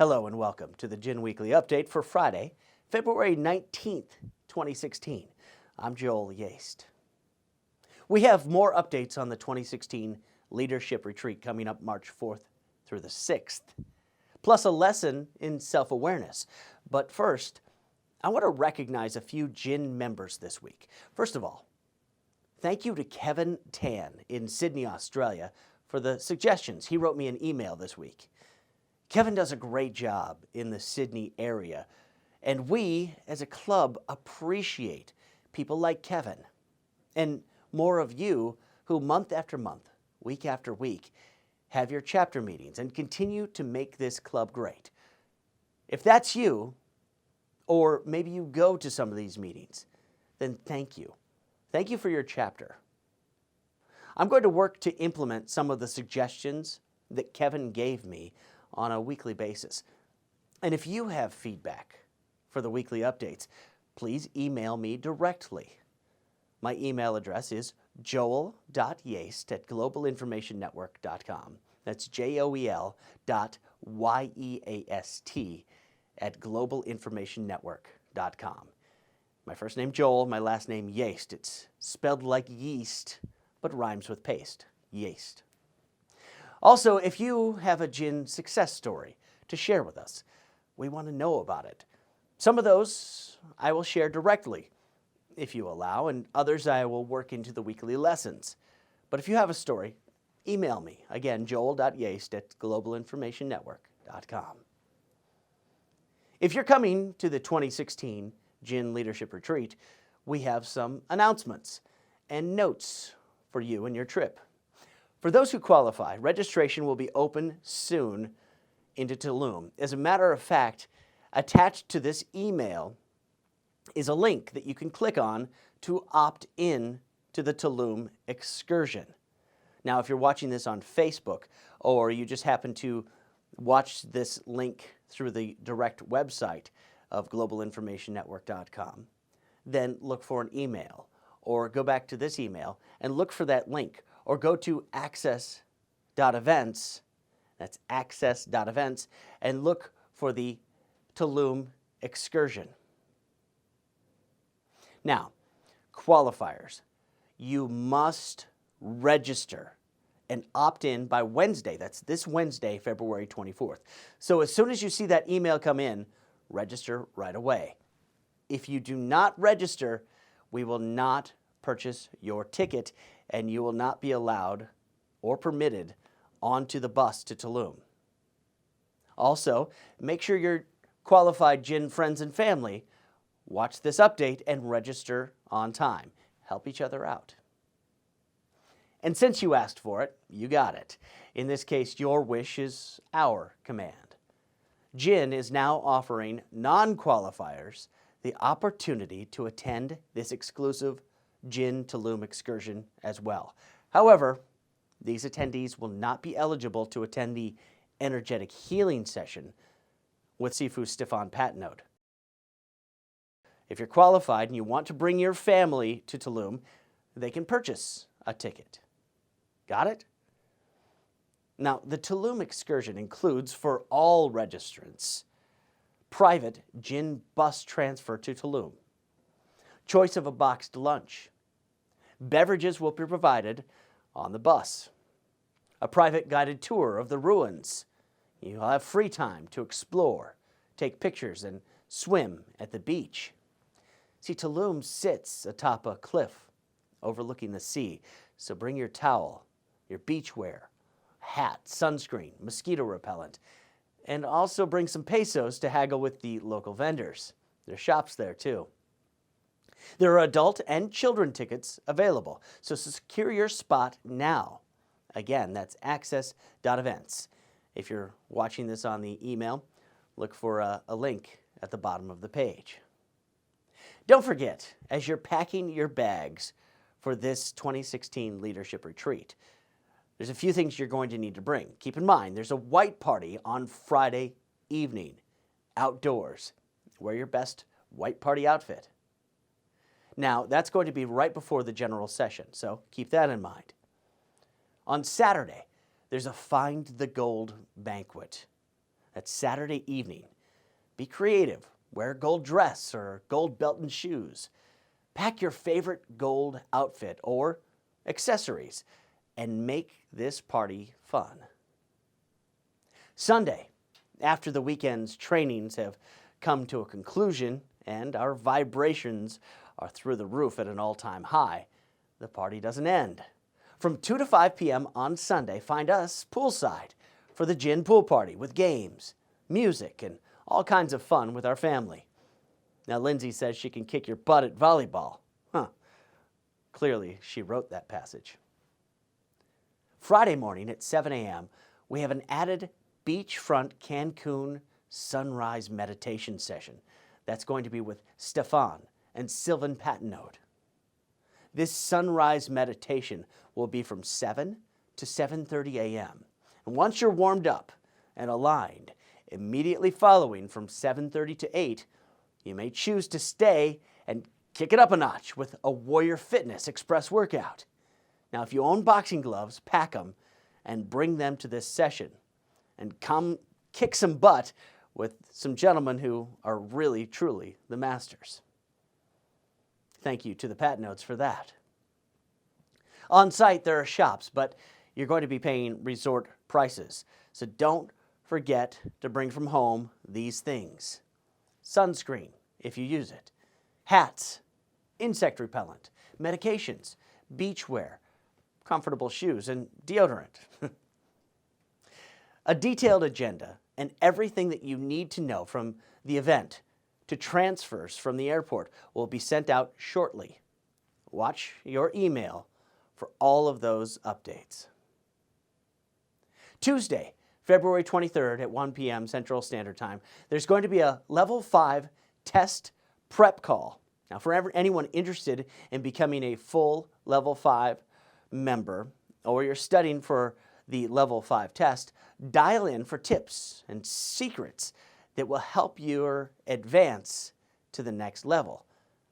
Hello and welcome to the Gin Weekly Update for Friday, February 19th, 2016. I'm Joel Yaste. We have more updates on the 2016 Leadership Retreat coming up March 4th through the 6th, plus a lesson in self-awareness. But first, I want to recognize a few Gin members this week. First of all, thank you to Kevin Tan in Sydney, Australia, for the suggestions. He wrote me an email this week. Kevin does a great job in the Sydney area, and we, as a club, appreciate people like Kevin and more of you who month after month, week after week, have your chapter meetings and continue to make this club great. If that's you, or maybe you go to some of these meetings, then thank you. Thank you for your chapter. I'm going to work to implement some of the suggestions that Kevin gave me on a weekly basis. And if you have feedback for the weekly updates, please email me directly. My email address is joel.yaste@globalinformationnetwork.com. That's joel.yeast@globalinformationnetwork.com. My first name Joel, my last name Yaste. It's spelled like yeast, but rhymes with paste. Yaste. Also, if you have a Gin success story to share with us, we want to know about it. Some of those I will share directly, if you allow, and others I will work into the weekly lessons. But if you have a story, email me. Again, joel.yaste@globalinformationnetwork.com. If you're coming to the 2016 Gin Leadership Retreat, we have some announcements and notes for you and your trip. For those who qualify, registration will be open soon into Tulum. As a matter of fact, attached to this email is a link that you can click on to opt in to the Tulum excursion. Now, if you're watching this on Facebook or you just happen to watch this link through the direct website of globalinformationnetwork.com, then look for an email or go back to this email and look for that link. Or go to access.events, that's access.events, and look for the Tulum excursion. Now, qualifiers. You must register and opt in by Wednesday. That's this Wednesday, February 24th. So as soon as you see that email come in, register right away. If you do not register, we will not purchase your ticket and you will not be allowed or permitted onto the bus to Tulum. Also, make sure your qualified Gin friends and family watch this update and register on time. Help each other out. And since you asked for it, you got it. In this case, your wish is our command. Gin is now offering non-qualifiers the opportunity to attend this exclusive Gin Tulum excursion as well. However, these attendees will not be eligible to attend the energetic healing session with Sifu Stefan Patnode. If you're qualified and you want to bring your family to Tulum, they can purchase a ticket. Got it? Now, the Tulum excursion includes, for all registrants, private Gin bus transfer to Tulum, choice of a boxed lunch. Beverages will be provided on the bus. A private guided tour of the ruins. You'll have free time to explore, take pictures, and swim at the beach. See, Tulum sits atop a cliff overlooking the sea, so bring your towel, your beach wear, hat, sunscreen, mosquito repellent, and also bring some pesos to haggle with the local vendors. There's shops there too. There are adult and children tickets available, so secure your spot now. Again, that's access.events. If you're watching this on the email, look for a link at the bottom of the page. Don't forget, as you're packing your bags for this 2016 Leadership Retreat, there's a few things you're going to need to bring. Keep in mind, there's a white party on Friday evening, outdoors. Wear your best white party outfit. Now, that's going to be right before the general session, so keep that in mind. On Saturday, there's a Find the Gold banquet. That's Saturday evening. Be creative. Wear a gold dress or gold belt and shoes. Pack your favorite gold outfit or accessories and make this party fun. Sunday, after the weekend's trainings have come to a conclusion and our vibrations are through the roof at an all-time high, the party doesn't end. From 2 to 5 p.m. on Sunday, find us poolside for the gin pool party with games, music, and all kinds of fun with our family. Now, Lindsay says she can kick your butt at volleyball. Clearly, she wrote that passage. Friday morning at 7 a.m., we have an added beachfront Cancun sunrise meditation session. That's going to be with Stefan and Sylvan Patenaude. This sunrise meditation will be from 7 to 7:30 a.m. And once you're warmed up and aligned, immediately following from 7:30 to 8, you may choose to stay and kick it up a notch with a Warrior Fitness Express workout. Now, if you own boxing gloves, pack them and bring them to this session and come kick some butt with some gentlemen who are really, truly the masters. Thank you to the Patenaudes for that. On site, there are shops, but you're going to be paying resort prices. So don't forget to bring from home these things. Sunscreen, if you use it. Hats, insect repellent, medications, beachwear, comfortable shoes, and deodorant. A detailed agenda and everything that you need to know from the event to transfers from the airport will be sent out shortly. Watch your email for all of those updates. Tuesday, February 23rd at 1 p.m. Central Standard Time, there's going to be a Level 5 test prep call. Now, for anyone interested in becoming a full Level 5 member, or you're studying for the Level 5 test, dial in for tips and secrets that will help you advance to the next level.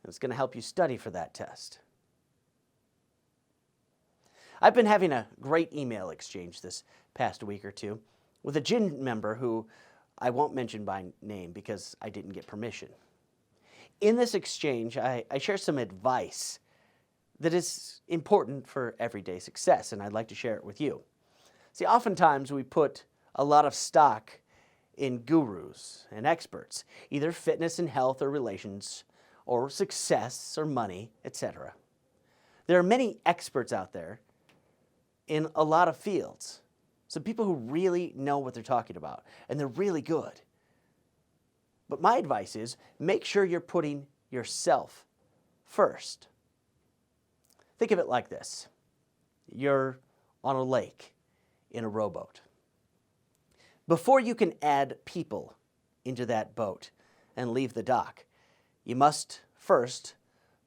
It's going to help you study for that test. I've been having a great email exchange this past week or two with a gym member who I won't mention by name because I didn't get permission. In this exchange, I share some advice that is important for everyday success, and I'd like to share it with you. See, oftentimes we put a lot of stock in gurus and experts, either fitness and health or relations, or success or money, etc. There are many experts out there in a lot of fields. Some people who really know what they're talking about, and they're really good. But my advice is make sure you're putting yourself first. Think of it like this. You're on a lake in a rowboat. Before you can add people into that boat and leave the dock, you must first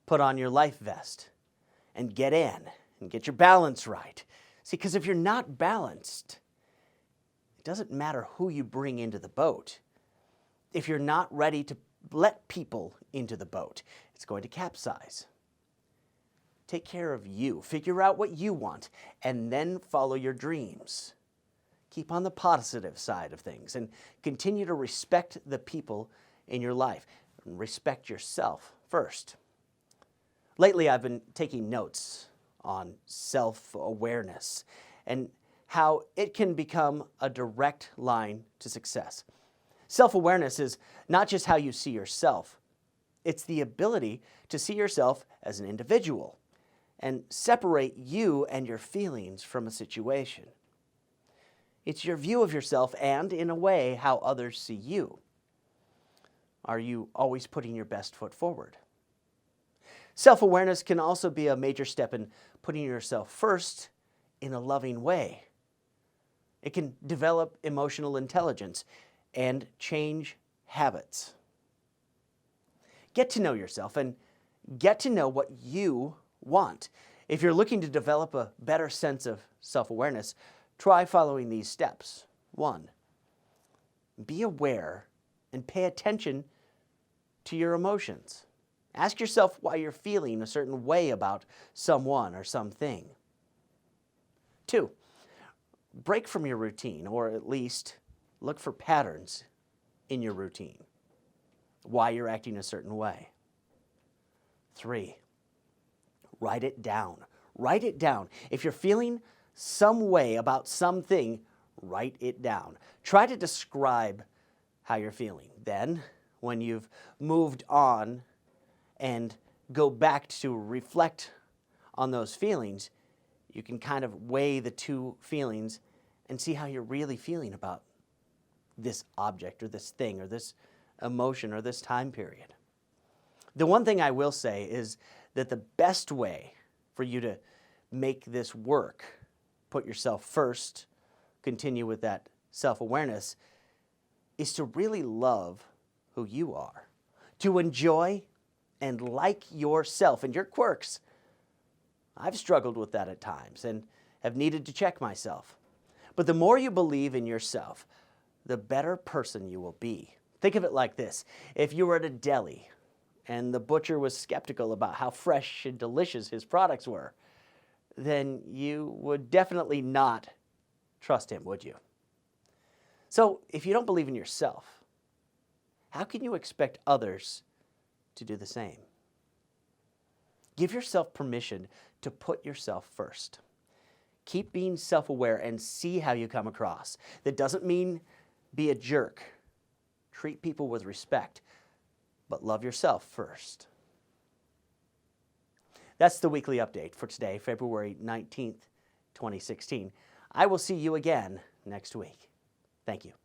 put on your life vest and get in and get your balance right. See, because if you're not balanced, it doesn't matter who you bring into the boat. If you're not ready to let people into the boat, it's going to capsize. Take care of you. Figure out what you want, and then follow your dreams. Keep on the positive side of things, and continue to respect the people in your life. Respect yourself first. Lately, I've been taking notes on self-awareness and how it can become a direct line to success. Self-awareness is not just how you see yourself. It's the ability to see yourself as an individual and separate you and your feelings from a situation. It's your view of yourself and, in a way, how others see you. Are you always putting your best foot forward? Self-awareness can also be a major step in putting yourself first in a loving way. It can develop emotional intelligence and change habits. Get to know yourself and get to know what you want. If you're looking to develop a better sense of self-awareness, try following these steps. 1, be aware and pay attention to your emotions. Ask yourself why you're feeling a certain way about someone or something. 2, break from your routine, or at least look for patterns in your routine, why you're acting a certain way. 3, write it down. Write it down. If you're feeling some way about something, write it down. Try to describe how you're feeling. Then, when you've moved on and go back to reflect on those feelings, you can kind of weigh the two feelings and see how you're really feeling about this object or this thing or this emotion or this time period. The one thing I will say is that the best way for you to make this work, put yourself first, continue with that self-awareness, is to really love who you are, to enjoy and like yourself and your quirks. I've struggled with that at times and have needed to check myself. But the more you believe in yourself, the better person you will be. Think of it like this. If you were at a deli and the butcher was skeptical about how fresh and delicious his products were, then you would definitely not trust him, would you? So if you don't believe in yourself, how can you expect others to do the same? Give yourself permission to put yourself first. Keep being self-aware and see how you come across. That doesn't mean be a jerk. Treat people with respect, but love yourself first. That's the weekly update for today, February 19th, 2016. I will see you again next week. Thank you.